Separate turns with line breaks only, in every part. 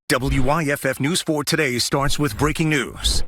WYFF News 4 Today starts with breaking news.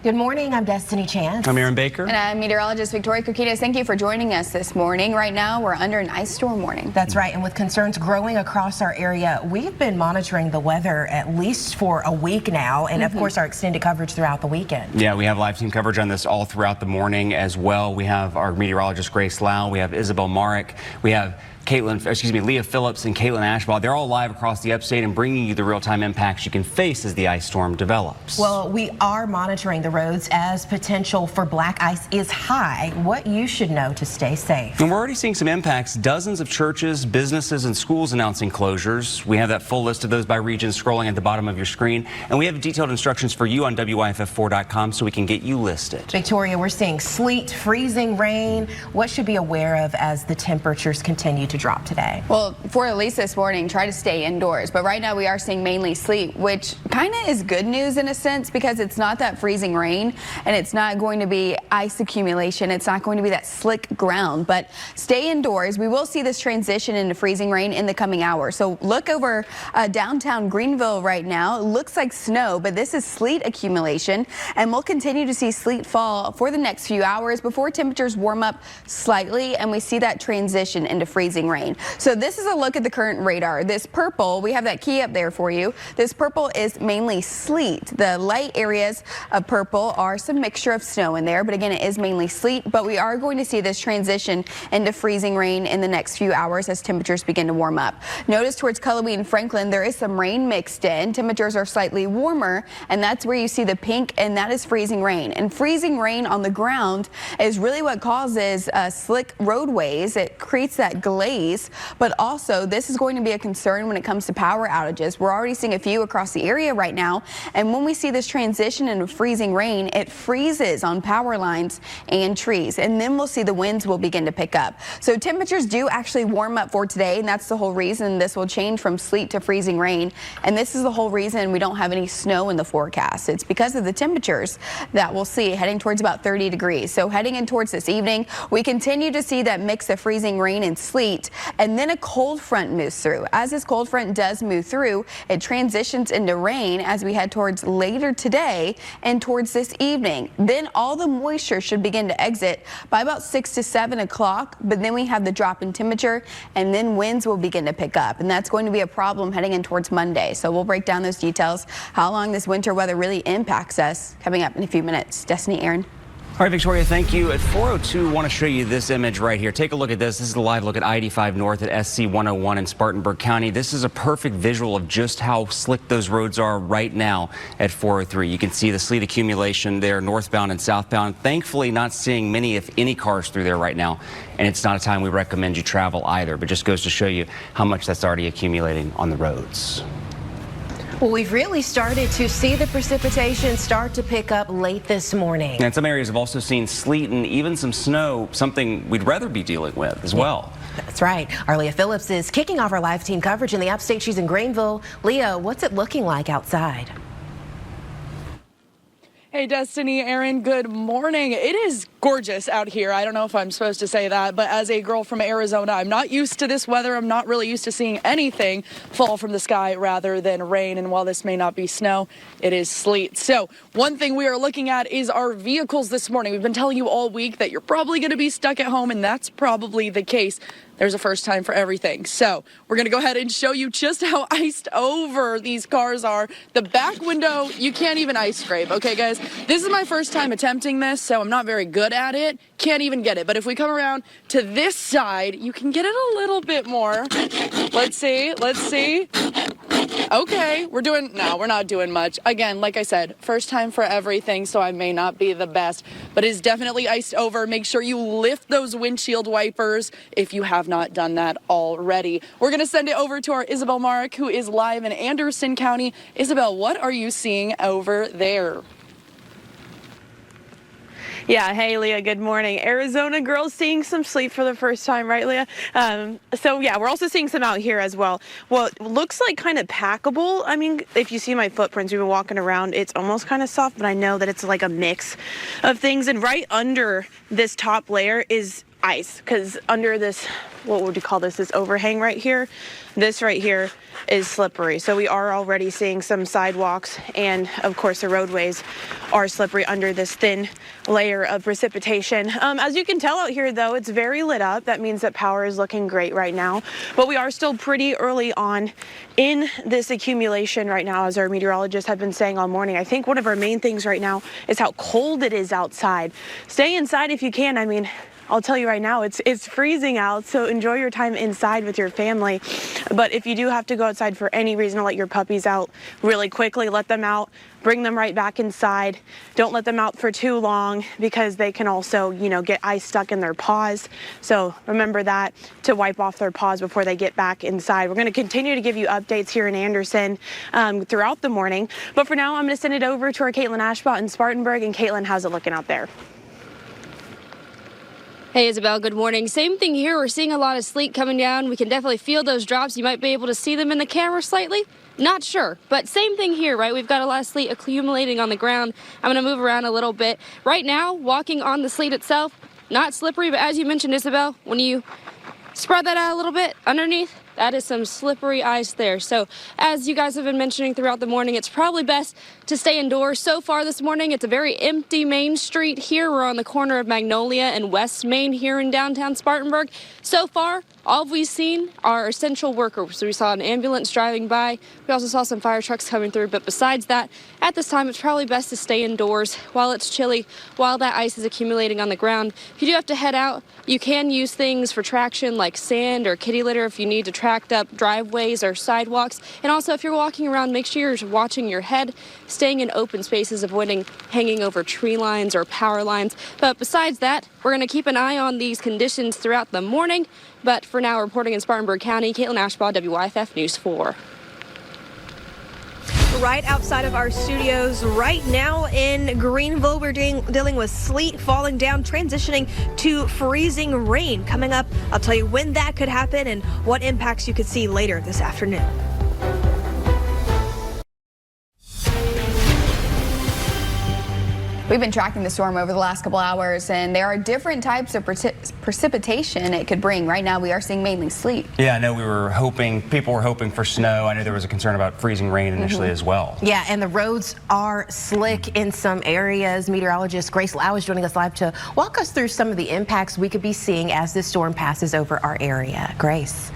Good morning, I'm Destiny Chance.
I'm Aaron Baker.
And I'm meteorologist Victoria Coquitas. Thank you for joining us this morning. Right now, we're under an ice storm warning.
That's right, and with concerns growing across our area, we've been monitoring the weather at least for a week now, and of course our extended coverage throughout the weekend.
Yeah, we have live team coverage on this all throughout the morning as well. We have our meteorologist Grace Lau, we have Isabel Marek, we have Leah Phillips and Caitlin Ashbaugh. They're all live across the upstate and bringing you the real-time impacts you can face as the ice storm develops.
Well, we are monitoring the roads as potential for black ice is high. What you should know to stay safe.
And we're already seeing some impacts. Dozens of churches, businesses, and schools announcing closures. We have that full list of those by region scrolling at the bottom of your screen. And we have detailed instructions for you on WYFF4.com so we can get you listed.
Victoria, we're seeing sleet, freezing rain. What should be aware of as the temperatures continue to drop today?
Well, for at least this morning, try to stay indoors. But right now we are seeing mainly sleet, which kind of is good news in a sense because it's not that freezing rain and it's not going to be ice accumulation. It's not going to be that slick ground, but stay indoors. We will see this transition into freezing rain in the coming hours. So look over downtown Greenville right now. It looks like snow, but this is sleet accumulation, and we'll continue to see sleet fall for the next few hours before temperatures warm up slightly and we see that transition into freezing rain. So this is a look at the current radar. This purple, we have that key up there for you. This purple is mainly sleet. The light areas of purple are some mixture of snow in there, but again, it is mainly sleet. But we are going to see this transition into freezing rain in the next few hours as temperatures begin to warm up. Notice towards Cullowhee and Franklin, there is some rain mixed in. Temperatures are slightly warmer, and that's where you see the pink, and that is freezing rain. And freezing rain on the ground is really what causes slick roadways. It creates that glaze. But also this is going to be a concern when it comes to power outages. We're already seeing a few across the area right now, and when we see this transition into freezing rain, it freezes on power lines and trees, and then we'll see the winds will begin to pick up. So temperatures do actually warm up for today, and that's the whole reason this will change from sleet to freezing rain, and this is the whole reason we don't have any snow in the forecast. It's because of the temperatures that we'll see heading towards about 30 degrees. So heading in towards this evening, we continue to see that mix of freezing rain and sleet, and then a cold front moves through. As this cold front does move through, it transitions into rain as we head towards later today and towards this evening. Then all the moisture should begin to exit by about 6 to 7 o'clock, but then we have the drop in temperature, and then winds will begin to pick up, and that's going to be a problem heading in towards Monday. So we'll break down those details, how long this winter weather really impacts us, coming up in a few minutes. Destiny, Aaron.
All right, Victoria, thank you. At 4:02, I want to show you this image right here. Take a look at this. This is a live look at I-85 North at SC 101 in Spartanburg County. This is a perfect visual of just how slick those roads are right now at 403. You can see the sleet accumulation there, northbound and southbound. Thankfully, not seeing many, if any, cars through there right now. And it's not a time we recommend you travel either, but just goes to show you how much that's already accumulating on the roads.
Well, we've really started to see the precipitation start to pick up late this morning.
And some areas have also seen sleet and even some snow, something we'd rather be dealing with as well.
That's right. Our Leah Phillips is kicking off our live team coverage in the upstate. She's in Greenville. Leah, what's it looking like outside?
Hey, Destiny, Aaron, good morning. It is gorgeous out here. I don't know if I'm supposed to say that, but as a girl from Arizona, I'm not used to this weather. I'm not really used to seeing anything fall from the sky rather than rain. And while this may not be snow, it is sleet. So one thing we are looking at is our vehicles this morning. We've been telling you all week that you're probably going to be stuck at home, and that's probably the case. There's a first time for everything. So we're going to go ahead and show you just how iced over these cars are. The back window, you can't even ice scrape. Okay, guys, this is my first time attempting this, so I'm not very good at it. Can't even get it. But if we come around to this side, you can get it a little bit more. Let's see. Okay, we're not doing much. Again, like I said, first time for everything, so I may not be the best, but it's definitely iced over. Make sure you lift those windshield wipers if you have not done that already. We're going to send it over to our Isabel Marek, who is live in Anderson County. Isabel, what are you seeing over there?
Yeah, hey, Leah, good morning. Arizona girls seeing some sleet for the first time, right, Leah? So, yeah, we're also seeing some out here as well. Well, it looks like kind of packable. I mean, if you see my footprints, we've been walking around, it's almost kind of soft, but I know that it's like a mix of things. And right under this top layer is ice, because under this, what would you call this overhang right here, this right here is slippery. So we are already seeing some sidewalks, and of course the roadways are slippery under this thin layer of precipitation. As you can tell out here though, it's very lit up. That means that power is looking great right now, but we are still pretty early on in this accumulation right now, as our meteorologists have been saying all morning. I think one of our main things right now is how cold it is outside. Stay inside if you can. I mean, I'll tell you right now, it's freezing out, so enjoy your time inside with your family. But if you do have to go outside for any reason to let your puppies out really quickly, let them out, bring them right back inside. Don't let them out for too long, because they can also, get ice stuck in their paws. So remember that, to wipe off their paws before they get back inside. We're going to continue to give you updates here in Anderson throughout the morning. But for now, I'm going to send it over to our Caitlin Ashbaugh in Spartanburg. And Caitlin, how's it looking out there?
Hey Isabel, good morning. Same thing here. We're seeing a lot of sleet coming down. We can definitely feel those drops. You might be able to see them in the camera slightly. Not sure, but same thing here, right? We've got a lot of sleet accumulating on the ground. I'm going to move around a little bit. Right now, walking on the sleet itself, not slippery, but as you mentioned, Isabel, when you spread that out a little bit underneath, that is some slippery ice there. So as you guys have been mentioning throughout the morning, it's probably best to stay indoors. So far this morning, it's a very empty Main Street here. We're on the corner of Magnolia and West Main here in downtown Spartanburg. So far, all we've seen are essential workers. So we saw an ambulance driving by. We also saw some fire trucks coming through. But besides that, at this time, it's probably best to stay indoors while it's chilly, while that ice is accumulating on the ground. If you do have to head out, you can use things for traction like sand or kitty litter if you need to tracked up driveways or sidewalks. And also, if you're walking around, make sure you're watching your head, staying in open spaces, avoiding hanging over tree lines or power lines. But besides that, we're going to keep an eye on these conditions throughout the morning. But for now, reporting in Spartanburg County, Caitlin Ashbaugh, WYFF News 4.
Right outside of our studios right now in Greenville, we're dealing with sleet falling down, transitioning to freezing rain coming up. I'll tell you when that could happen and what impacts you could see later this afternoon.
We've been tracking the storm over the last couple hours, and there are different types of precipitation it could bring. Right now, we are seeing mainly sleet.
Yeah, I know people were hoping for snow. I know there was a concern about freezing rain initially as well.
Yeah, and the roads are slick in some areas. Meteorologist Grace Lau is joining us live to walk us through some of the impacts we could be seeing as this storm passes over our area. Grace.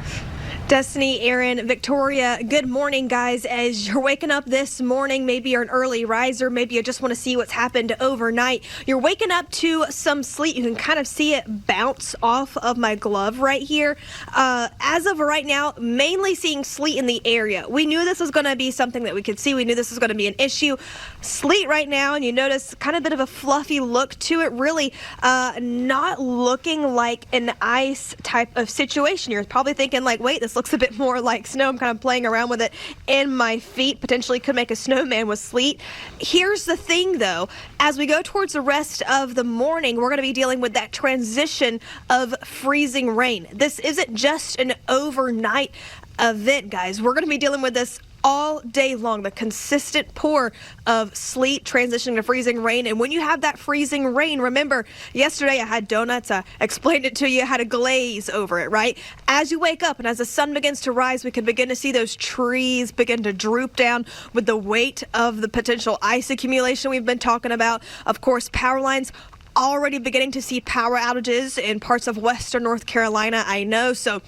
Destiny, Aaron, Victoria, good morning, guys. As you're waking up this morning, maybe you're an early riser, maybe you just want to see what's happened overnight. You're waking up to some sleet. You can kind of see it bounce off of my glove right here. As of right now, mainly seeing sleet in the area. We knew this was going to be something that we could see. We knew this was going to be an issue. Sleet right now, and you notice kind of a bit of a fluffy look to it, really not looking like an ice type of situation. You're probably thinking like, wait, this looks a bit more like snow. I'm kind of playing around with it in my feet. Potentially could make a snowman with sleet. Here's the thing though, as we go towards the rest of the morning, we're going to be dealing with that transition of freezing rain. This isn't just an overnight event, guys. We're going to be dealing with this all day long, the consistent pour of sleet transitioning to freezing rain. And when you have that freezing rain, remember yesterday I had donuts, I explained it to you, I had a glaze over it, right? As you wake up and as the sun begins to rise, we can begin to see those trees begin to droop down with the weight of the potential ice accumulation we've been talking about. Of course, power lines already beginning to see power outages in parts of western North Carolina, I know. So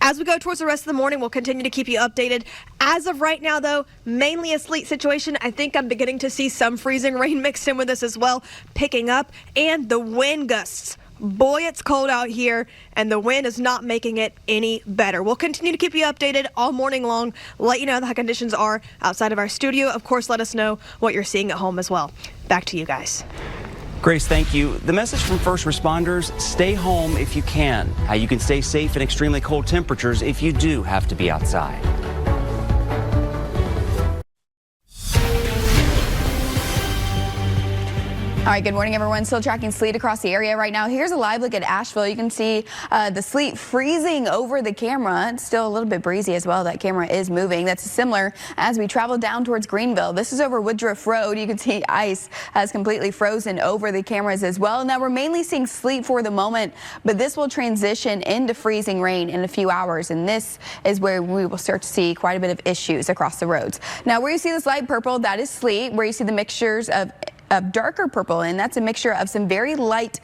as we go towards the rest of the morning, we'll continue to keep you updated. As of right now, though, mainly a sleet situation. I think I'm beginning to see some freezing rain mixed in with this as well, picking up, and the wind gusts. Boy, it's cold out here, and the wind is not making it any better. We'll continue to keep you updated all morning long, let you know how conditions are outside of our studio. Of course, let us know what you're seeing at home as well. Back to you guys.
Grace, thank you. The message from first responders, stay home if you can. How you can stay safe in extremely cold temperatures if you do have to be outside.
All right, good morning, everyone. Still tracking sleet across the area right now. Here's a live look at Asheville. You can see the sleet freezing over the camera. It's still a little bit breezy as well. That camera is moving. That's similar as we travel down towards Greenville. This is over Woodruff Road. You can see ice has completely frozen over the cameras as well. Now, we're mainly seeing sleet for the moment, but this will transition into freezing rain in a few hours, and this is where we will start to see quite a bit of issues across the roads. Now, where you see this light purple, that is sleet. Where you see the mixtures of darker purple, and that's a mixture of some very light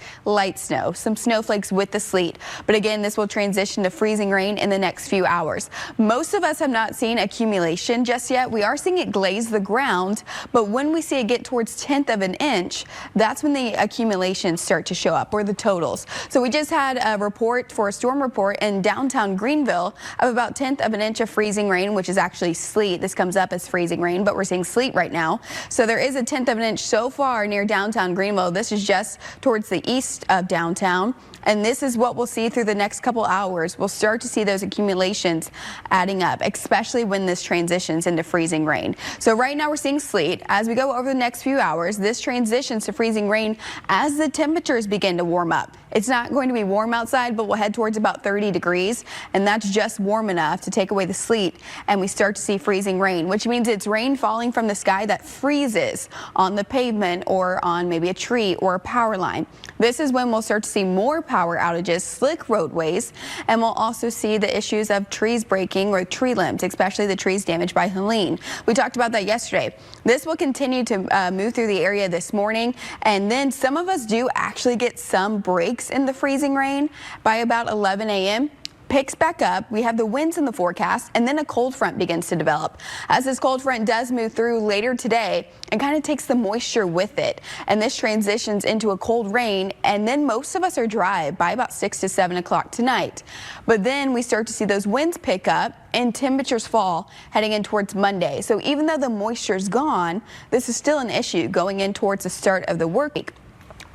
snow, some snowflakes with the sleet. But again, this will transition to freezing rain in the next few hours. Most of us have not seen accumulation just yet. We are seeing it glaze the ground, but when we see it get towards 1/10 of an inch, that's when the accumulations start to show up, or the totals. So we just had a report for a storm report in downtown Greenville of about 1/10 of an inch of freezing rain, which is actually sleet. This comes up as freezing rain, but we're seeing sleet right now. So there is a 1/10 of an inch so far near downtown Greenville. This is just towards the east of downtown. And this is what we'll see through the next couple hours. We'll start to see those accumulations adding up, especially when this transitions into freezing rain. So right now we're seeing sleet. As we go over the next few hours, this transitions to freezing rain as the temperatures begin to warm up. It's not going to be warm outside, but we'll head towards about 30 degrees, and that's just warm enough to take away the sleet, and we start to see freezing rain, which means it's rain falling from the sky that freezes on the pavement or on maybe a tree or a power line. This is when we'll start to see more power outages, slick roadways, and we'll also see the issues of trees breaking or tree limbs, especially the trees damaged by Helene. We talked about that yesterday. This will continue to move through the area this morning, and then some of us do actually get some breaks in the freezing rain by about 11 a.m. Picks back up. We have the winds in the forecast, and then a cold front begins to develop. As this cold front does move through later today, it kind of takes the moisture with it, and this transitions into a cold rain, and then most of us are dry by about 6 to 7 o'clock tonight. But then we start to see those winds pick up and temperatures fall heading in towards Monday. So even though the moisture's gone, this is still an issue going in towards the start of the work week.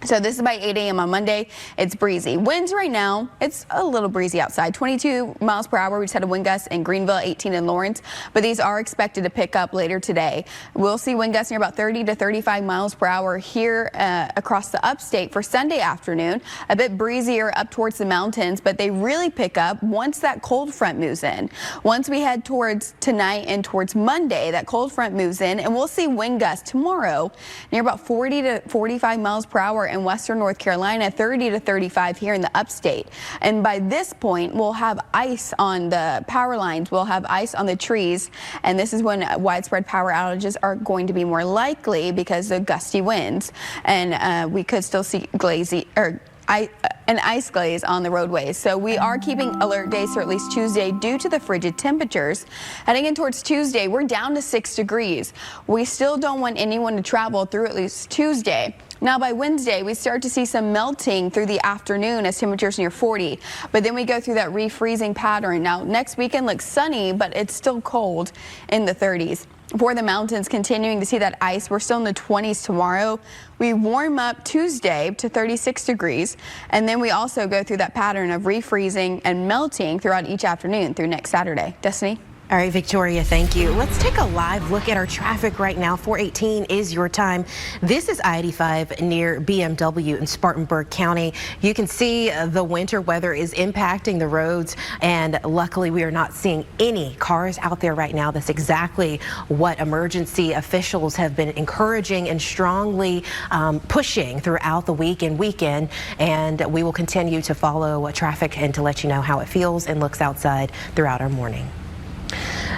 So this is by 8 a.m. on Monday. It's breezy. Winds right now, it's a little breezy outside. 22 miles per hour. We just had a wind gust in Greenville, 18 in Lawrence, but these are expected to pick up later today. We'll see wind gusts near about 30 to 35 miles per hour here across the upstate for Sunday afternoon. A bit breezier up towards the mountains, but they really pick up once that cold front moves in. Once we head towards tonight and towards Monday, that cold front moves in, and we'll see wind gusts tomorrow near about 40 to 45 miles per hour in western North Carolina, 30 to 35 here in the upstate. And by this point, we'll have ice on the power lines. We'll have ice on the trees. And this is when widespread power outages are going to be more likely because of gusty winds. And we could still see an ice glaze on the roadways. So we are keeping alert days for at least Tuesday due to the frigid temperatures. Heading in towards Tuesday, we're down to 6 degrees. We still don't want anyone to travel through at least Tuesday. Now by Wednesday, we start to see some melting through the afternoon as temperatures near 40, but then we go through that refreezing pattern. Now next weekend looks sunny, but it's still cold in the 30s. For the mountains, continuing to see that ice. We're still in the 20s tomorrow. We warm up Tuesday to 36 degrees, and then we also go through that pattern of refreezing and melting throughout each afternoon through next Saturday. Destiny?
All right, Victoria, thank you. Let's take a live look at our traffic right now. 418 is your time. This is I-85 near BMW in Spartanburg County. You can see the winter weather is impacting the roads, and luckily we are not seeing any cars out there right now. That's exactly what emergency officials have been encouraging and strongly pushing throughout the week and weekend, and we will continue to follow traffic and to let you know how it feels and looks outside throughout our morning.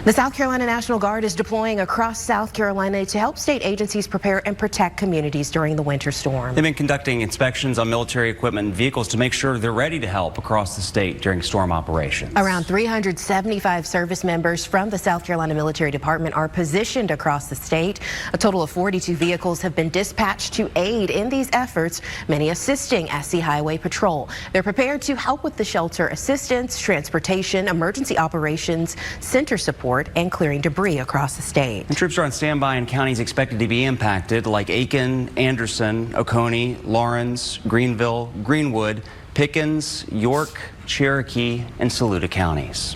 The South Carolina National Guard is deploying across South Carolina to help state agencies prepare and protect communities during the winter storm.
They've been conducting inspections on military equipment and vehicles to make sure they're ready to help across the state during storm operations.
Around 375 service members from the South Carolina Military Department are positioned across the state. A total of 42 vehicles have been dispatched to aid in these efforts, many assisting SC Highway Patrol. They're prepared to help with the shelter assistance, transportation, emergency operations, center support, and clearing debris across the state.
And troops are on standby in counties expected to be impacted, like Aiken, Anderson, Oconee, Lawrence, Greenville, Greenwood, Pickens, York, Cherokee, and Saluda counties.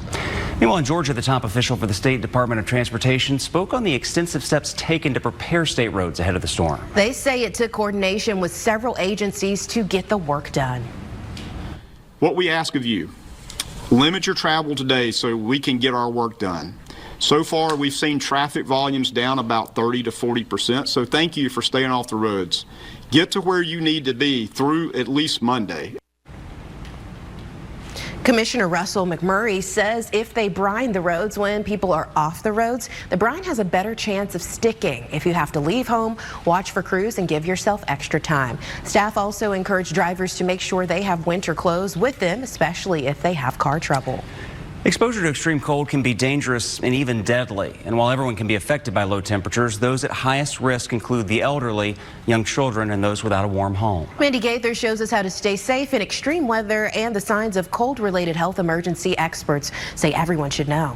Meanwhile, in Georgia, the top official for the State Department of Transportation spoke on the extensive steps taken to prepare state roads ahead of the storm.
They say it took coordination with several agencies to get the work done.
What we ask of you, limit your travel today so we can get our work done. So far, we've seen traffic volumes down about 30 to 40%, so thank you for staying off the roads. Get to where you need to be through at least Monday.
Commissioner Russell McMurray says if they brine the roads when people are off the roads, the brine has a better chance of sticking. If you have to leave home, watch for crews and give yourself extra time. Staff also encourage drivers to make sure they have winter clothes with them, especially if they have car trouble.
Exposure to extreme cold can be dangerous and even deadly. And while everyone can be affected by low temperatures, those at highest risk include the elderly, young children, and those without a warm home.
Mandy Gaither shows us how to stay safe in extreme weather and the signs of cold-related health emergency. Experts say everyone should know.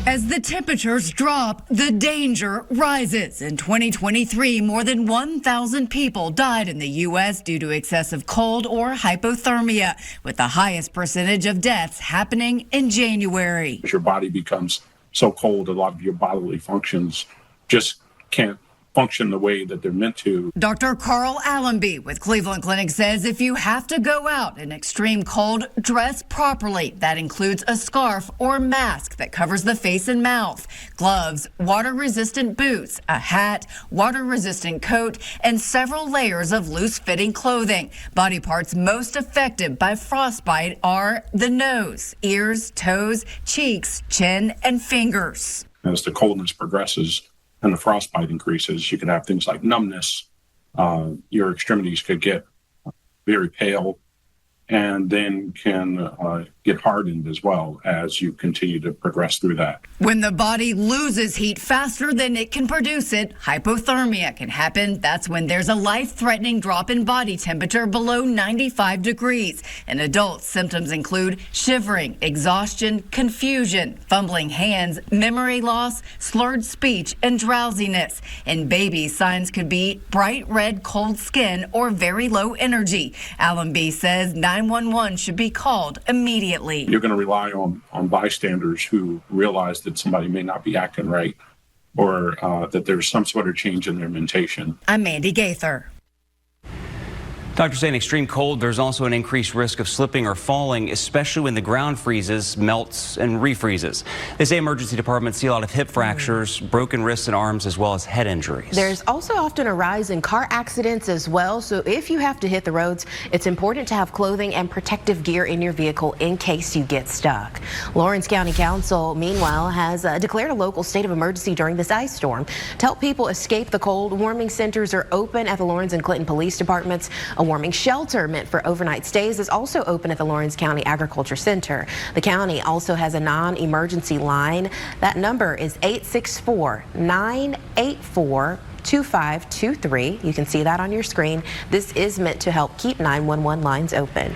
As the temperatures drop, the danger rises. In 2023, more than 1,000 people died in the U.S. due to excessive cold or hypothermia, with the highest percentage of deaths happening in January.
As your body becomes so cold, a lot of your bodily functions just can't function the way that they're meant to.
Dr. Carl Allenby with Cleveland Clinic says if you have to go out in extreme cold, dress properly. That includes a scarf or mask that covers the face and mouth, gloves, water-resistant boots, a hat, water-resistant coat, and several layers of loose-fitting clothing. Body parts most affected by frostbite are the nose, ears, toes, cheeks, chin, and fingers.
As the coldness progresses and the frostbite increases, you can have things like numbness. Your extremities could get very pale and then can get hardened as well as you continue to progress through that.
When the body loses heat faster than it can produce it, hypothermia can happen. That's when there's a life-threatening drop in body temperature below 95 degrees. In adults, symptoms include shivering, exhaustion, confusion, fumbling hands, memory loss, slurred speech, and drowsiness. In babies, signs could be bright red cold skin or very low energy. Allenby says 911 should be called immediately.
You're going to rely on bystanders who realize that somebody may not be acting right or that there's some sort of change in their mentation.
I'm Mandy Gaither.
Doctors say in extreme cold, there's also an increased risk of slipping or falling, especially when the ground freezes, melts, and refreezes. They say emergency departments see a lot of hip fractures, broken wrists and arms, as well as head injuries.
There's also often a rise in car accidents as well, so if you have to hit the roads, it's important to have clothing and protective gear in your vehicle in case you get stuck. Lawrence County Council, meanwhile, has declared a local state of emergency during this ice storm. To help people escape the cold, warming centers are open at the Lawrence and Clinton police departments. A warming shelter meant for overnight stays is also open at the Lawrence County Agriculture Center. The county also has a non-emergency line. That number is 864-984-2523. You can see that on your screen. This is meant to help keep 911 lines open.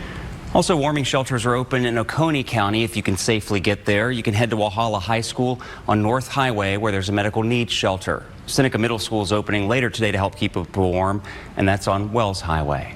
Also, warming shelters are open in Oconee County if you can safely get there. You can head to Walhalla High School on North Highway where there's a medical needs shelter. Seneca Middle School is opening later today to help keep people warm, and that's on Wells Highway.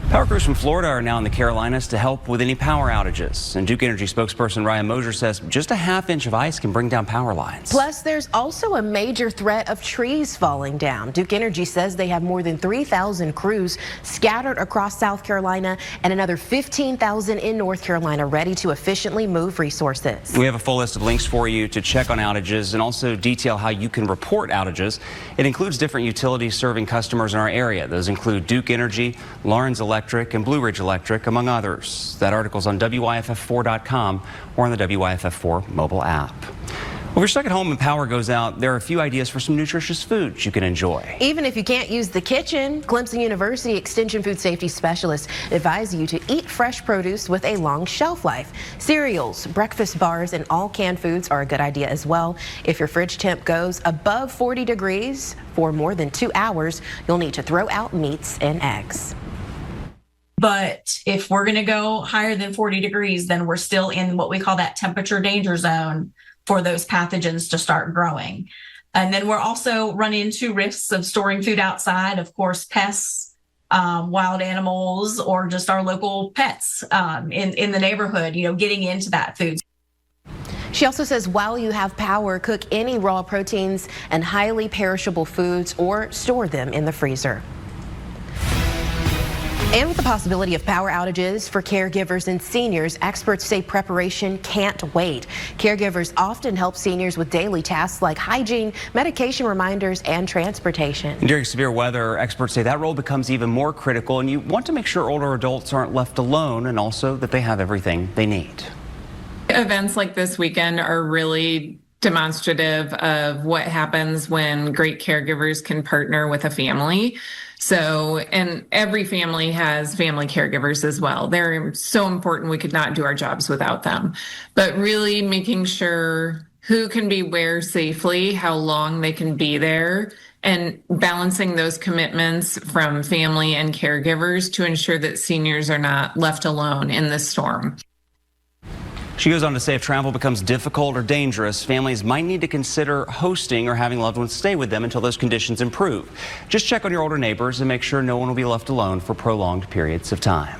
Power crews from Florida are now in the Carolinas to help with any power outages. And Duke Energy spokesperson Ryan Mosier says just a half-inch of ice can bring down power lines.
Plus, there's also a major threat of trees falling down. Duke Energy says they have more than 3,000 crews scattered across South Carolina and another 15,000 in North Carolina ready to efficiently move resources.
We have a full list of links for you to check on outages and also detail how you can report outages. It includes different utilities serving customers in our area. Those include Duke Energy, Lawrence Electric, and Blue Ridge Electric, among others. That article's on WYFF4.com or on the WYFF4 mobile app. Well, if you're stuck at home and power goes out, there are a few ideas for some nutritious foods you can enjoy.
Even if you can't use the kitchen, Clemson University Extension Food Safety Specialists advise you to eat fresh produce with a long shelf life. Cereals, breakfast bars, and all canned foods are a good idea as well. If your fridge temp goes above 40 degrees for more than 2 hours, you'll need to throw out meats and eggs.
But if we're going to go higher than 40 degrees, then we're still in what we call that temperature danger zone for those pathogens to start growing. And then we're also running into risks of storing food outside. Of course, pests wild animals or just our local pets in the neighborhood, getting into that food.
She also says while you have power, cook any raw proteins and highly perishable foods or store them in the freezer. And with the possibility of power outages for caregivers and seniors, experts say preparation can't wait. Caregivers often help seniors with daily tasks like hygiene, medication reminders, and transportation.
During severe weather, experts say that role becomes even more critical, and you want to make sure older adults aren't left alone and also that they have everything they need.
Events like this weekend are really demonstrative of what happens when great caregivers can partner with a family. So, and every family has family caregivers as well. They're so important. We could not do our jobs without them. But really making sure who can be where safely, how long they can be there, and balancing those commitments from family and caregivers to ensure that seniors are not left alone in this storm.
She goes on to say if travel becomes difficult or dangerous, families might need to consider hosting or having loved ones stay with them until those conditions improve. Just check on your older neighbors and make sure no one will be left alone for prolonged periods of time.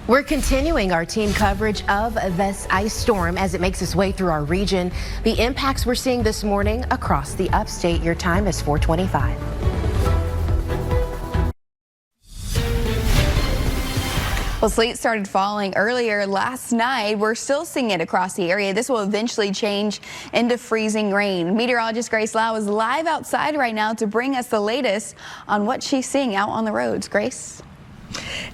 We're continuing our team coverage of this ice storm as it makes its way through our region. The impacts we're seeing this morning across the upstate. Your time is 4:25.
Well, sleet started falling earlier last night. We're still seeing it across the area. This will eventually change into freezing rain. Meteorologist Grace Lau is live outside right now to bring us the latest on what she's seeing out on the roads. Grace?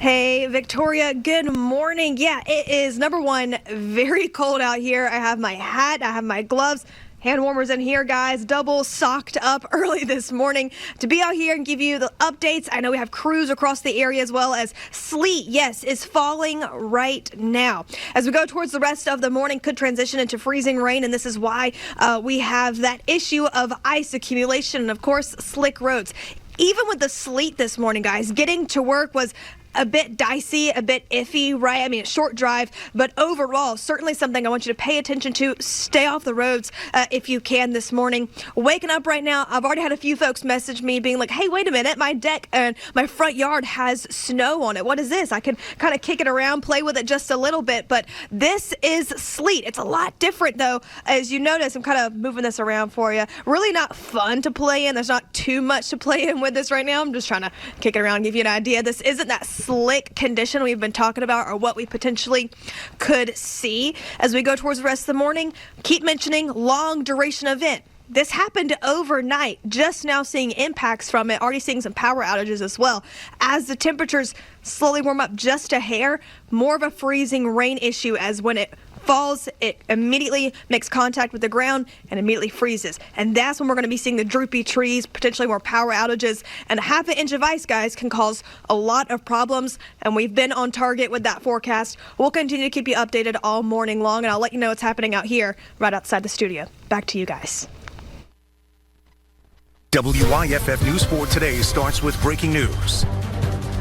Hey, Victoria, good morning. Yeah, it is, number one, very cold out here. I have my hat, I have my gloves. Hand warmers in here, guys. Double socked up early this morning to be out here and give you the updates. I know we have crews across the area as well as sleet, yes, is falling right now. As we go towards the rest of the morning, could transition into freezing rain, and this is why we have that issue of ice accumulation and, of course, slick roads. Even with the sleet this morning, guys, getting to work was a bit dicey, a bit iffy, right? I mean, a short drive, but overall, certainly something I want you to pay attention to. Stay off the roads if you can this morning. Waking up right now, I've already had a few folks message me being like, hey, wait a minute, my deck and my front yard has snow on it. What is this? I can kind of kick it around, play with it just a little bit, but this is sleet. It's a lot different, though. As you notice, I'm kind of moving this around for you. Really not fun to play in. There's not too much to play in with this right now. I'm just trying to kick it around and give you an idea. This isn't that slick condition we've been talking about or what we potentially could see. As we go towards the rest of the morning, keep mentioning long duration event. This happened overnight, just now seeing impacts from it, already seeing some power outages as well. As the temperatures slowly warm up just a hair, more of a freezing rain issue as when it falls, it immediately makes contact with the ground and immediately freezes. And that's when we're going to be seeing the droopy trees, potentially more power outages. And a half an inch of ice, guys, can cause a lot of problems. And we've been on target with that forecast. We'll continue to keep you updated all morning long. And I'll let you know what's happening out here right outside the studio. Back to you guys.
WYFF News 4 Today starts with breaking news.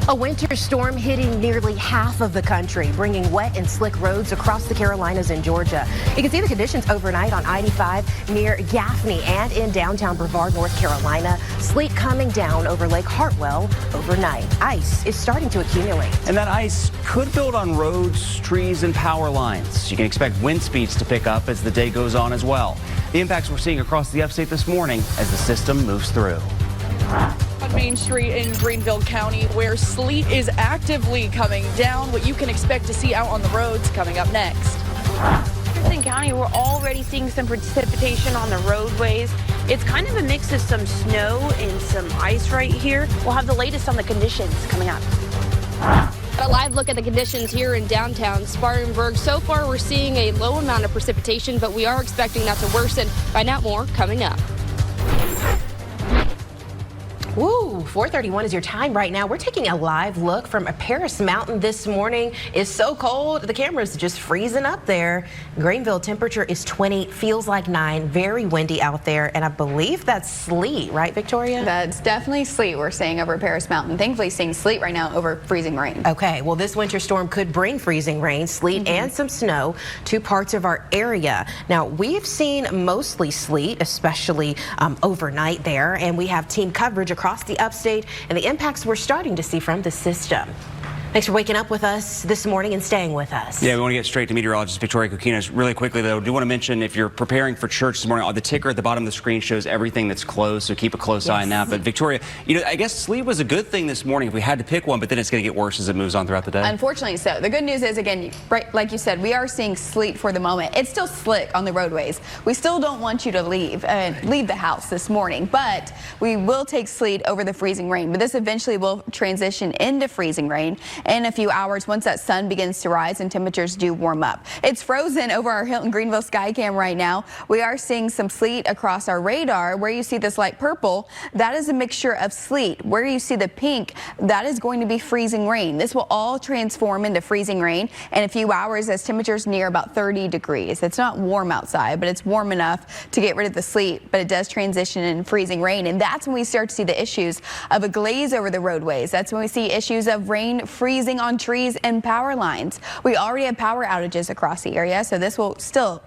A winter storm hitting nearly half of the country, bringing wet and slick roads across the Carolinas and Georgia. You can see the conditions overnight on I-85 near Gaffney and in downtown Brevard, North Carolina. Sleet coming down over Lake Hartwell overnight. Ice is starting to accumulate.
And that ice could build on roads, trees, and power lines. You can expect wind speeds to pick up as the day goes on as well. The impacts we're seeing across the upstate this morning as the system moves through.
On Main Street in Greenville County, where sleet is actively coming down, what you can expect to see out on the roads coming up next.
Jefferson County, we're already seeing some precipitation on the roadways. It's kind of a mix of some snow and some ice right here. We'll have the latest on the conditions coming up.
A live look at the conditions here in downtown Spartanburg. So far, we're seeing a low amount of precipitation, but we are expecting that to worsen. Find out more coming up.
Woo, 4:31 is your time right now. We're taking a live look from Paris Mountain this morning. It's so cold, the camera's just freezing up there. Greenville temperature is 20, feels like 9, very windy out there, and I believe that's sleet, right, Victoria?
That's definitely sleet we're seeing over Paris Mountain. Thankfully, seeing sleet right now over freezing rain.
Okay, well, this winter storm could bring freezing rain, sleet, and some snow to parts of our area. Now, we've seen mostly sleet, especially overnight there, and we have team coverage across across the upstate and the impacts we're starting to see from the system. Thanks for waking up with us this morning and staying with us.
Yeah, we want to get straight to meteorologist Victoria Kokinas. Really quickly, though, I do want to mention if you're preparing for church this morning, the ticker at the bottom of the screen shows everything that's closed, so keep a close eye on that. But Victoria, I guess sleet was a good thing this morning if we had to pick one, but then it's going to get worse as it moves on throughout the day.
Unfortunately so. The good news is, again, right, like you said, we are seeing sleet for the moment. It's still slick on the roadways. We still don't want you to leave the house this morning, but we will take sleet over the freezing rain. But this eventually will transition into freezing rain in a few hours once that sun begins to rise and temperatures do warm up. It's frozen over our Hilton Greenville Skycam right now. We are seeing some sleet across our radar. Where you see this light purple, that is a mixture of sleet. Where you see the pink, that is going to be freezing rain. This will all transform into freezing rain in a few hours as temperatures near about 30 degrees. It's not warm outside, but it's warm enough to get rid of the sleet, but it does transition in freezing rain. And that's when we start to see the issues of a glaze over the roadways. That's when we see issues of rain freezing on trees and power lines. We already have power outages across the area, so this will still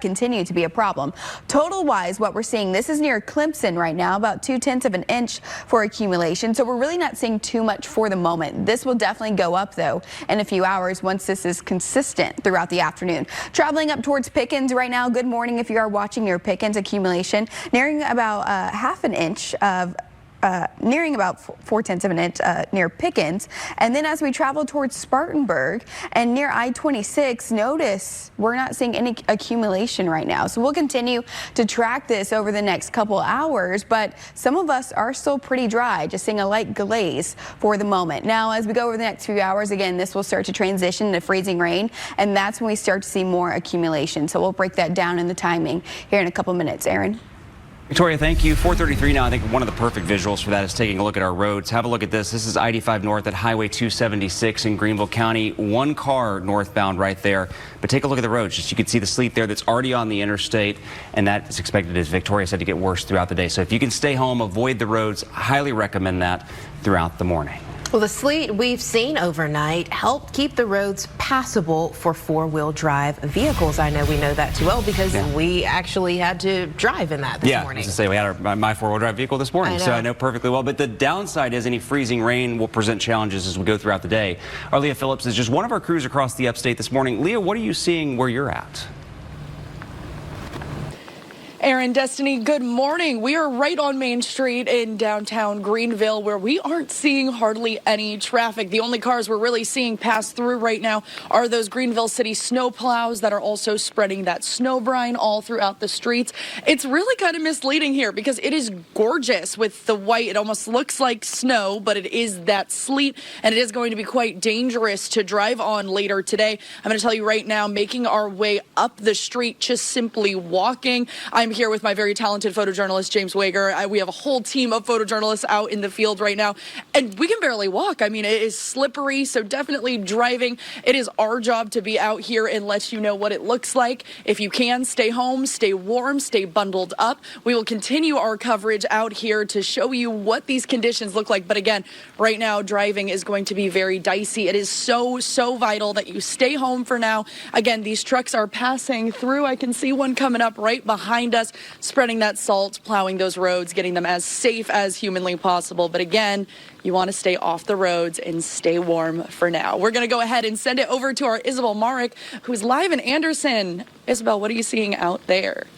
continue to be a problem. Total wise, what we're seeing, this is near Clemson right now, about 0.2 of an inch for accumulation. So we're really not seeing too much for the moment. This will definitely go up though in a few hours once this is consistent throughout the afternoon. Traveling up towards Pickens right now. Good morning if you are watching your Pickens accumulation, nearing about half an inch of nearing about 0.4 of an inch near Pickens. And then as we travel towards Spartanburg and near I-26, notice we're not seeing any accumulation right now. So we'll continue to track this over the next couple hours, but some of us are still pretty dry, just seeing a light glaze for the moment. Now, as we go over the next few hours, again, this will start to transition to freezing rain, and that's when we start to see more accumulation. So we'll break that down in the timing here in a couple minutes. Aaron?
Victoria, thank you. 4:33 now. I think one of the perfect visuals for that is taking a look at our roads. Have a look at this. This is I-85 north at Highway 276 in Greenville County. One car northbound right there. But take a look at the roads. Just you can see the sleet there that's already on the interstate, and that is expected, as Victoria said, to get worse throughout the day. So if you can stay home, avoid the roads, highly recommend that throughout the morning.
Well, the sleet we've seen overnight helped keep the roads passable for four-wheel drive vehicles. I know we know that too well because we actually had to drive in that this morning.
Yeah, to say we had my four-wheel drive vehicle this morning, so I know perfectly well. But the downside is any freezing rain will present challenges as we go throughout the day. Our Leah Phillips is just one of our crews across the upstate this morning. Leah, what are you seeing where you're at?
Aaron, Destiny, good morning. We are right on Main Street in downtown Greenville where we aren't seeing hardly any traffic. The only cars we're really seeing pass through right now are those Greenville City snow plows that are also spreading that snow brine all throughout the streets. It's really kind of misleading here because it is gorgeous with the white. It almost looks like snow, but it is that sleet, and it is going to be quite dangerous to drive on later today. I'm going to tell you right now, making our way up the street, just simply walking. I'm here with my very talented photojournalist, James Wager. We have a whole team of photojournalists out in the field right now, and we can barely walk. I mean, it is slippery, so definitely driving. It is our job to be out here and let you know what it looks like. If you can, stay home, stay warm, stay bundled up. We will continue our coverage out here to show you what these conditions look like. But again, right now, driving is going to be very dicey. It is so vital that you stay home for now. Again, these trucks are passing through. I can see one coming up right behind us, spreading that salt, plowing those roads, getting them as safe as humanly possible. But again, you want to stay off the roads and stay warm for now. We're going to go ahead and send it over to our Isabel Marek, who's live in Anderson. Isabel, what are you seeing out there?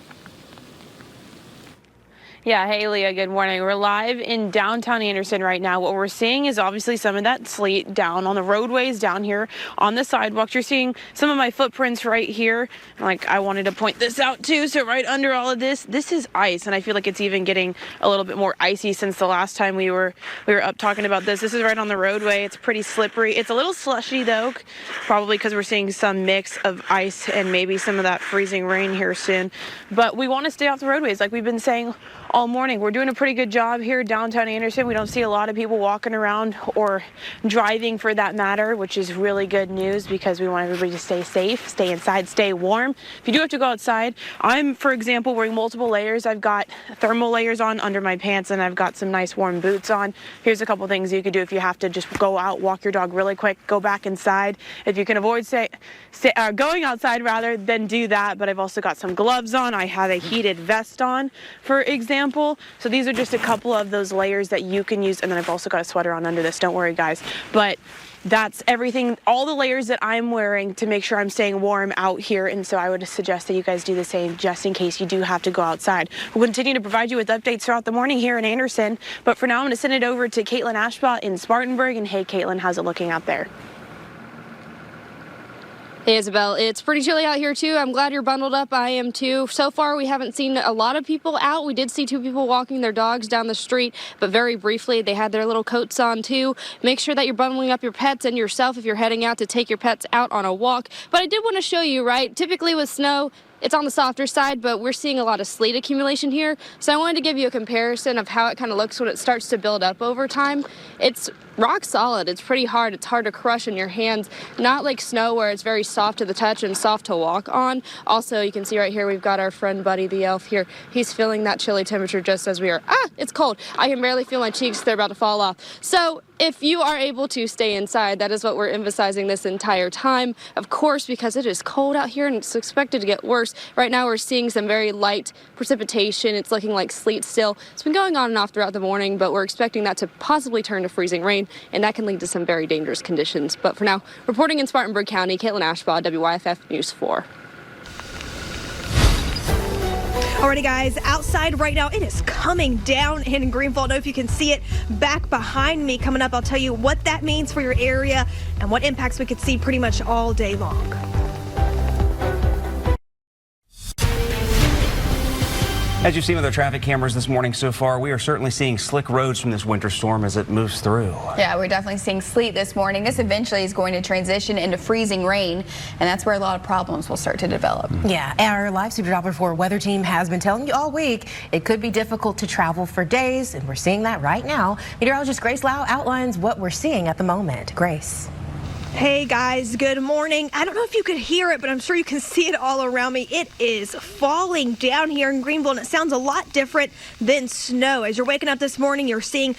Yeah, hey Leah, good morning. We're live in downtown Anderson right now. What we're seeing is obviously some of that sleet down on the roadways down here on the sidewalks. You're seeing some of my footprints right here. Like, I wanted to point this out too. So right under all of this is ice, and I feel like it's even getting a little bit more icy since the last time we were up talking about this. This is right on the roadway. It's pretty slippery. It's a little slushy though, probably because we're seeing some mix of ice and maybe some of that freezing rain here soon. But we want to stay off the roadways like we've been saying all morning. We're doing a pretty good job here downtown Anderson. We don't see a lot of people walking around or driving for that matter, which is really good news because we want everybody to stay safe, stay inside, stay warm. If you do have to go outside, I'm, for example, wearing multiple layers. I've got thermal layers on under my pants, and I've got some nice warm boots on. Here's a couple things you could do if you have to just go out, walk your dog really quick, go back inside. If you can avoid going outside rather, then do that. But I've also got some gloves on. I have a heated vest on, for example. example. So these are just a couple of those layers that you can use. And then I've also got a sweater on under this. Don't worry, guys. But that's everything, all the layers that I'm wearing to make sure I'm staying warm out here. And so I would suggest that you guys do the same just in case you do have to go outside. We'll continue to provide you with updates throughout the morning here in Anderson. But for now, I'm going to send it over to Caitlin Ashbaugh in Spartanburg. And hey, Caitlin, how's it looking out there?
Hey, Isabel, it's pretty chilly out here, too. I'm glad you're bundled up. I am, too. So far, we haven't seen a lot of people out. We did see 2 people walking their dogs down the street, but very briefly, they had their little coats on, too. Make sure that you're bundling up your pets and yourself if you're heading out to take your pets out on a walk. But I did want to show you, right, typically with snow, it's on the softer side, but we're seeing a lot of sleet accumulation here. So I wanted to give you a comparison of how it kind of looks when it starts to build up over time. It's rock solid. It's pretty hard. It's hard to crush in your hands. Not like snow where it's very soft to the touch and soft to walk on. Also, you can see right here, we've got our friend Buddy the elf here. He's feeling that chilly temperature just as we are. It's cold. I can barely feel my cheeks. They're about to fall off. So if you are able to stay inside, that is what we're emphasizing this entire time. Of course, because it is cold out here and it's expected to get worse. Right now, we're seeing some very light precipitation. It's looking like sleet still. It's been going on and off throughout the morning, but we're expecting that to possibly turn to freezing rain, and that can lead to some very dangerous conditions. But for now, reporting in Spartanburg County, Caitlin Ashbaugh, WYFF News 4.
Alrighty, guys, outside right now, it is coming down in Greenville. I don't know if you can see it back behind me. Coming up, I'll tell you what that means for your area and what impacts we could see pretty much all day long.
As you've seen with our traffic cameras this morning so far, we are certainly seeing slick roads from this winter storm as it moves through.
Yeah, we're definitely seeing sleet this morning. This eventually is going to transition into freezing rain, and that's where a lot of problems will start to develop.
Yeah, our live Super Doppler 4 weather team has been telling you all week it could be difficult to travel for days, and we're seeing that right now. Meteorologist Grace Lau outlines what we're seeing at the moment. Grace.
Hey guys, good morning. I don't know if you could hear it, but I'm sure you can see it all around me. It is falling down here in Greenville, and it sounds a lot different than snow. As you're waking up this morning, you're seeing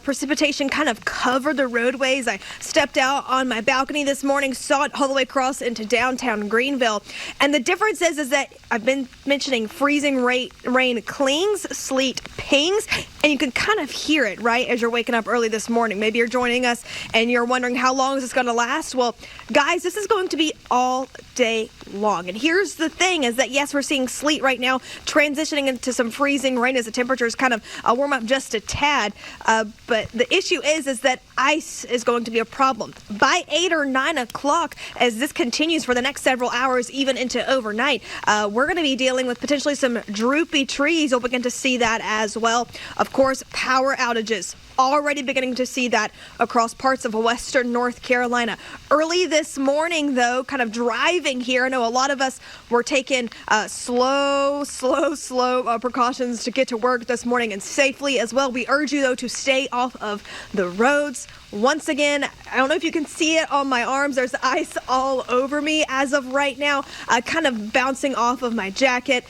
precipitation kind of cover the roadways. I stepped out on my balcony this morning, saw it all the way across into downtown Greenville. And the difference is that I've been mentioning freezing rain clings, sleet pings, and you can kind of hear it, right, as you're waking up early this morning. Maybe you're joining us and you're wondering how long is this going to last? Well, guys, this is going to be all day long. And here's the thing is that, yes, we're seeing sleet right now transitioning into some freezing rain as the temperatures kind of warm up just a tad. But the issue is that ice is going to be a problem. By 8 or 9 o'clock, as this continues for the next several hours, even into overnight, we're going to be dealing with potentially some droopy trees. You'll begin to see that as well. Of course, power outages. Already beginning to see that across parts of western North Carolina. Early this morning, though, kind of driving here, I know a lot of us were taking slow precautions to get to work this morning and safely as well. We urge you, though, to stay off of the roads. Once again, I don't know if you can see it on my arms. There's ice all over me as of right now, kind of bouncing off of my jacket.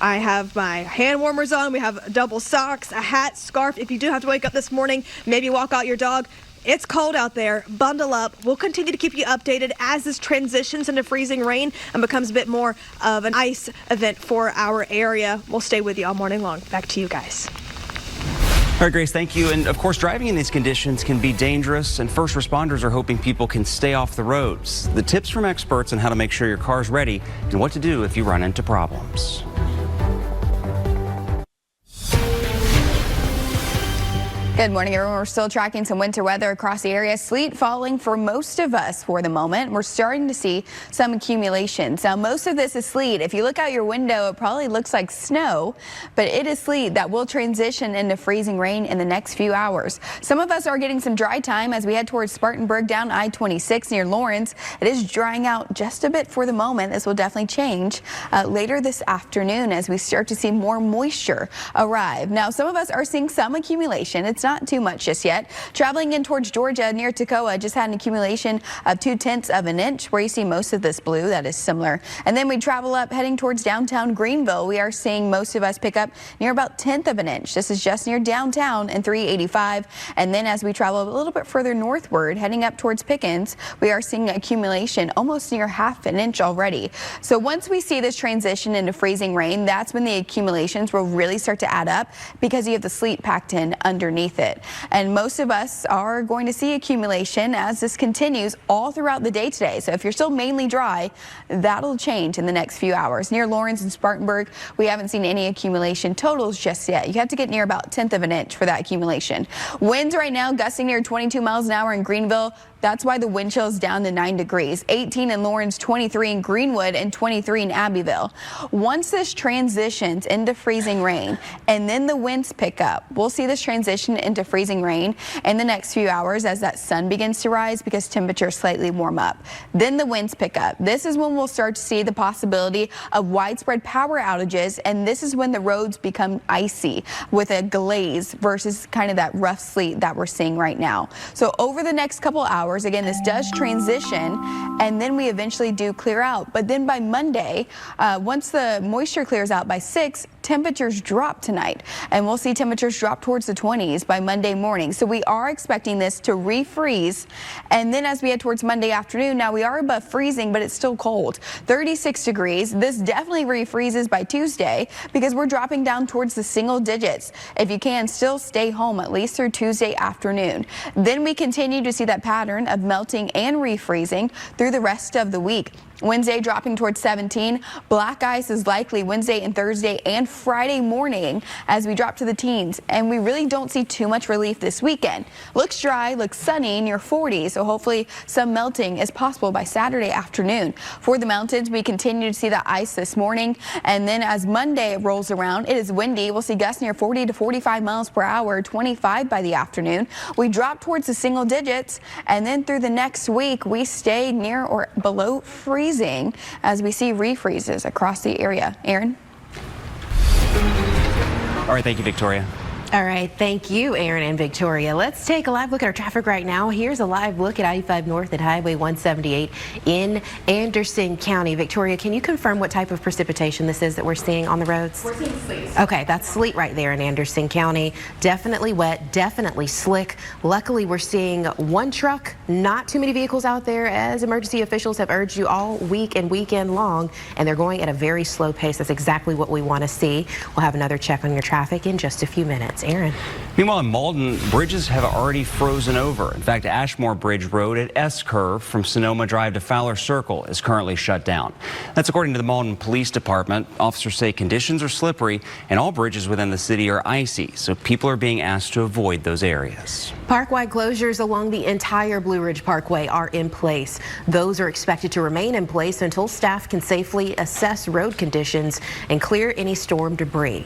I have my hand warmers on. We have double socks, a hat, scarf. If you do have to wake up this morning, maybe walk out your dog. It's cold out there. Bundle up. We'll continue to keep you updated as this transitions into freezing rain and becomes a bit more of an ice event for our area. We'll stay with you all morning long. Back to you guys.
All right, Grace, thank you. And of course, driving in these conditions can be dangerous, and first responders are hoping people can stay off the roads. The tips from experts on how to make sure your car's ready and what to do if you run into problems.
Good morning, everyone. We're still tracking some winter weather across the area. Sleet falling for most of us for the moment. We're starting to see some accumulations. Now, most of this is sleet. If you look out your window, it probably looks like snow, but it is sleet that will transition into freezing rain in the next few hours. Some of us are getting some dry time as we head towards Spartanburg down I-26 near Lawrence. It is drying out just a bit for the moment. This will definitely change later this afternoon as we start to see more moisture arrive. Now, some of us are seeing some accumulation. It's not too much just yet. Traveling in towards Georgia near Toccoa just had an accumulation of 0.2 of an inch, where you see most of this blue. That is similar. And then we travel up heading towards downtown Greenville. We are seeing most of us pick up near about 1/10 of an inch. This is just near downtown and 385. And then as we travel a little bit further northward, heading up towards Pickens, we are seeing accumulation almost near 1/2 an inch already. So once we see this transition into freezing rain, that's when the accumulations will really start to add up, because you have the sleet packed in underneath it. And most of us are going to see accumulation as this continues all throughout the day today. So if you're still mainly dry, that'll change in the next few hours. Near Lawrence and Spartanburg, we haven't seen any accumulation totals just yet. You have to get near about 1/10 of an inch for that accumulation. Winds right now gusting near 22 miles an hour in Greenville. That's why the wind chill is down to 9 degrees. 18 in Lawrence, 23 in Greenwood, and 23 in Abbeville. Once this transitions into freezing rain and then the winds pick up, we'll see this transition into freezing rain in the next few hours as that sun begins to rise, because temperatures slightly warm up. Then the winds pick up. This is when we'll start to see the possibility of widespread power outages, and this is when the roads become icy with a glaze versus kind of that rough sleet that we're seeing right now. So over the next couple hours, again, this does transition, and then we eventually do clear out. But then by Monday, once the moisture clears out by 6, temperatures drop tonight, and we'll see temperatures drop towards the 20s by Monday morning. So we are expecting this to refreeze, and then as we head towards Monday afternoon, now we are above freezing, but it's still cold. 36 degrees. This definitely refreezes by Tuesday, because we're dropping down towards the single digits. If you can, still stay home at least through Tuesday afternoon. Then we continue to see that pattern of melting and refreezing through the rest of the week. Wednesday dropping towards 17. Black ice is likely Wednesday and Thursday and Friday morning as we drop to the teens. And we really don't see too much relief this weekend. Looks dry, looks sunny, near 40. So hopefully some melting is possible by Saturday afternoon. For the mountains, we continue to see the ice this morning. And then as Monday rolls around, it is windy. We'll see gusts near 40 to 45 miles per hour, 25 by the afternoon. We drop towards the single digits. And then through the next week, we stay near or below freezing as we see refreezes across the area. Aaron?
All right, thank you, Victoria.
All right, thank you, Aaron and Victoria. Let's take a live look at our traffic right now. Here's a live look at I-85 North at Highway 178 in Anderson County. Victoria, can you confirm what type of precipitation this is that we're seeing on the roads?
We're seeing sleet.
Okay, that's sleet right there in Anderson County. Definitely wet, definitely slick. Luckily, we're seeing one truck, not too many vehicles out there, as emergency officials have urged you all week and weekend long, and they're going at a very slow pace. That's exactly what we want to see. We'll have another check on your traffic in just a few minutes. Aaron.
Meanwhile, in Malden, bridges have already frozen over. In fact, Ashmore Bridge Road at S-Curve from Sonoma Drive to Fowler Circle is currently shut down. That's according to the Malden Police Department. Officers say conditions are slippery and all bridges within the city are icy, so people are being asked to avoid those areas.
Park-wide closures along the entire Blue Ridge Parkway are in place. Those are expected to remain in place until staff can safely assess road conditions and clear any storm debris.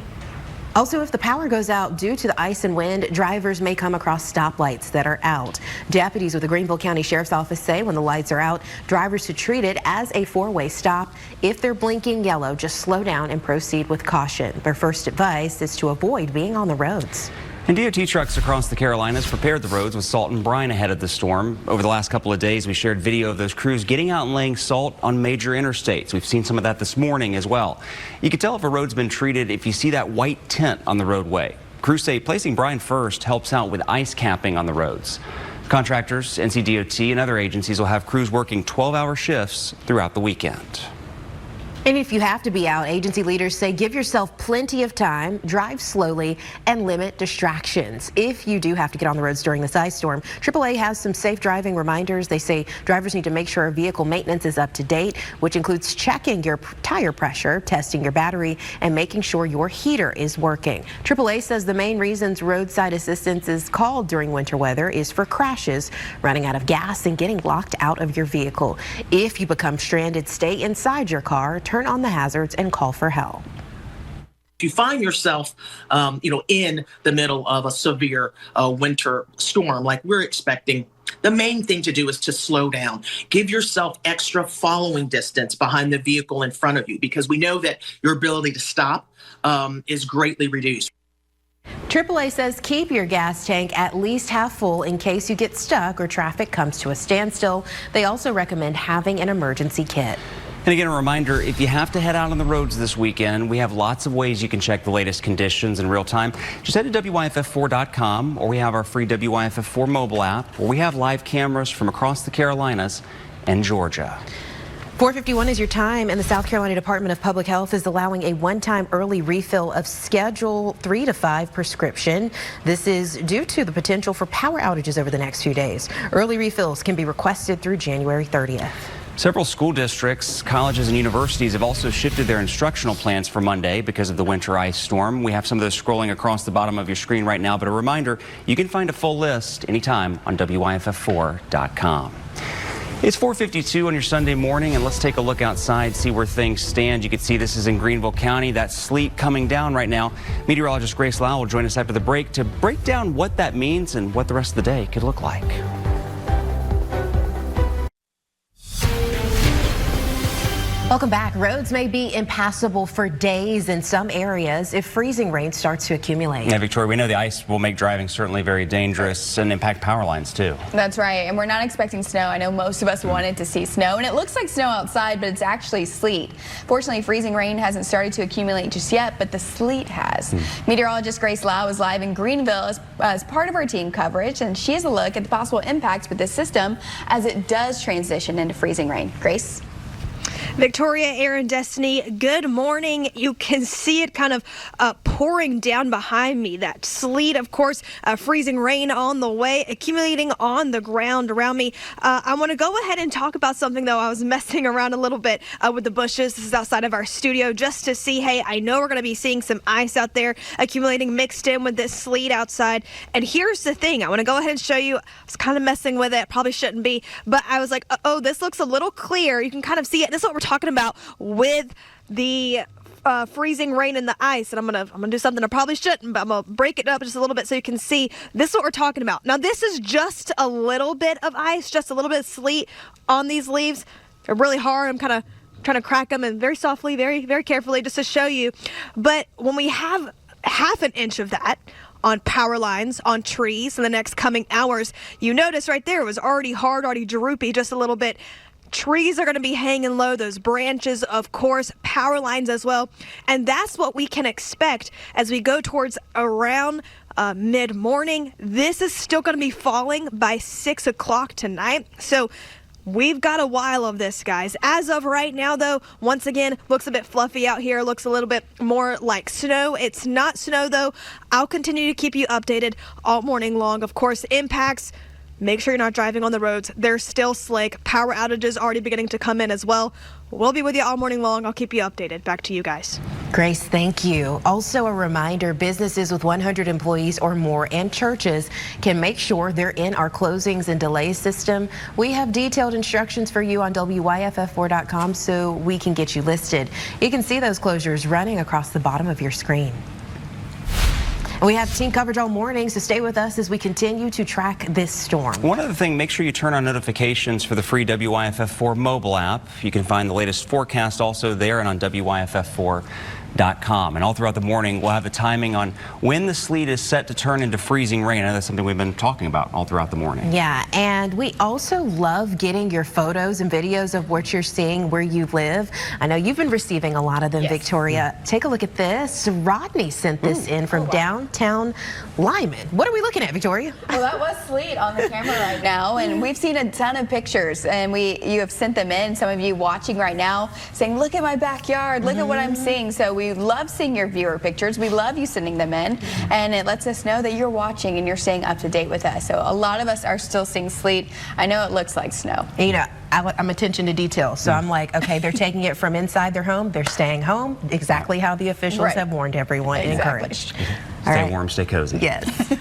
Also, if the power goes out due to the ice and wind, drivers may come across stoplights that are out. Deputies with the Greenville County Sheriff's Office say when the lights are out, drivers should treat it as a four-way stop. If they're blinking yellow, just slow down and proceed with caution. Their first advice is to avoid being on the roads.
And DOT trucks across the Carolinas prepared the roads with salt and brine ahead of the storm. Over the last couple of days, we shared video of those crews getting out and laying salt on major interstates. We've seen some of that this morning as well. You can tell if a road's been treated if you see that white tint on the roadway. Crews say placing brine first helps out with ice capping on the roads. Contractors, NCDOT, and other agencies will have crews working 12-hour shifts throughout the weekend.
And if you have to be out, agency leaders say give yourself plenty of time, drive slowly, and limit distractions. If you do have to get on the roads during this ice storm, AAA has some safe driving reminders. They say drivers need to make sure vehicle maintenance is up to date, which includes checking your tire pressure, testing your battery, and making sure your heater is working. AAA says the main reasons roadside assistance is called during winter weather is for crashes, running out of gas, and getting locked out of your vehicle. If you become stranded, stay inside your car, turn on the hazards, and call for help.
If you find yourself, in the middle of a severe winter storm like we're expecting, the main thing to do is to slow down. Give yourself extra following distance behind the vehicle in front of you, because we know that your ability to stop is greatly reduced.
AAA says keep your gas tank at least half full in case you get stuck or traffic comes to a standstill. They also recommend having an emergency kit.
And again, a reminder, if you have to head out on the roads this weekend, we have lots of ways you can check the latest conditions in real time. Just head to WYFF4.com, or we have our free WYFF4 mobile app, where we have live cameras from across the Carolinas and Georgia.
4:51 is your time, and the South Carolina Department of Public Health is allowing a one-time early refill of Schedule 3 to 5 prescription. This is due to the potential for power outages over the next few days. Early refills can be requested through January 30th.
Several school districts, colleges, and universities have also shifted their instructional plans for Monday because of the winter ice storm. We have some of those scrolling across the bottom of your screen right now, but a reminder, you can find a full list anytime on WYFF4.com. It's 4:52 on your Sunday morning, and let's take a look outside, see where things stand. You can see this is in Greenville County. That sleet coming down right now. Meteorologist Grace Lau will join us after the break to break down what that means and what the rest of the day could look like.
Welcome back. Roads may be impassable for days in some areas if freezing rain starts to accumulate.
Yeah, Victoria, we know the ice will make driving certainly very dangerous and impact power lines too.
That's right, and we're not expecting snow. I know most of us wanted to see snow, and it looks like snow outside, but it's actually sleet. Fortunately, freezing rain hasn't started to accumulate just yet, but the sleet has. Meteorologist Grace Lau is live in Greenville as part of our team coverage, and she has a look at the possible impacts with this system as it does transition into freezing rain. Grace?
Victoria, Aaron, Destiny, good morning. You can see it kind of pouring down behind me. That sleet, of course, freezing rain on the way, accumulating on the ground around me. I want to go ahead and talk about something, though. I was messing around a little bit with the bushes. This is outside of our studio just to see, hey, I know we're going to be seeing some ice out there accumulating mixed in with this sleet outside. And here's the thing. I want to go ahead and show you. I was kind of messing with it. Probably shouldn't be. But I was like, oh, this looks a little clear. You can kind of see it. This is what we're talking about with the freezing rain and the ice. And I'm gonna do something I probably shouldn't, but I'm gonna break it up just a little bit so you can see. This is what we're talking about. Now this is just a little bit of ice, just a little bit of sleet on these leaves. They're really hard. I'm kind of trying to crack them and very softly, very, very carefully just to show you. But when we have half an inch of that on power lines, on trees in the next coming hours, you notice right there it was already hard, already droopy just a little bit. Trees are going to be hanging low, those branches, of course, power lines as well. And that's what we can expect as we go towards around mid-morning. This is still going to be falling by 6 o'clock tonight. So we've got a while of this, guys. As of right now, though, once again, looks a bit fluffy out here. Looks a little bit more like snow. It's not snow, though. I'll continue to keep you updated all morning long. Of course, impacts. Make sure you're not driving on the roads. They're still slick. Power outages already beginning to come in as well. We'll be with you all morning long. I'll keep you updated. Back to you guys.
Grace, thank you. Also a reminder, businesses with 100 employees or more and churches can make sure they're in our closings and delays system. We have detailed instructions for you on WYFF4.com so we can get you listed. You can see those closures running across the bottom of your screen. We have team coverage all morning, so stay with us as we continue to track this storm.
One other thing, make sure you turn on notifications for the free WYFF4 mobile app. You can find the latest forecast also there and on WYFF4.com. And all throughout the morning, we'll have the timing on when the sleet is set to turn into freezing rain. I know that's something we've been talking about all throughout the morning.
Yeah, and we also love getting your photos and videos of what you're seeing where you live. I know you've been receiving a lot of them, yes. Victoria. Take a look at this. Rodney sent this in from downtown Lyman. What are we looking at, Victoria?
Well, that was sleet on the camera right now, and we've seen a ton of pictures, and you have sent them in. Some of you watching right now saying, look at my backyard, look at what I'm seeing. So we love seeing your viewer pictures. We love you sending them in, and it lets us know that you're watching and you're staying up to date with us. So a lot of us are still seeing sleet. I know it looks like snow.
You know, I'm attention to detail, so I'm like, okay, they're taking it from inside their home, they're staying home, exactly how the officials have warned everyone and encouraged.
Stay warm, stay cozy.
Yes.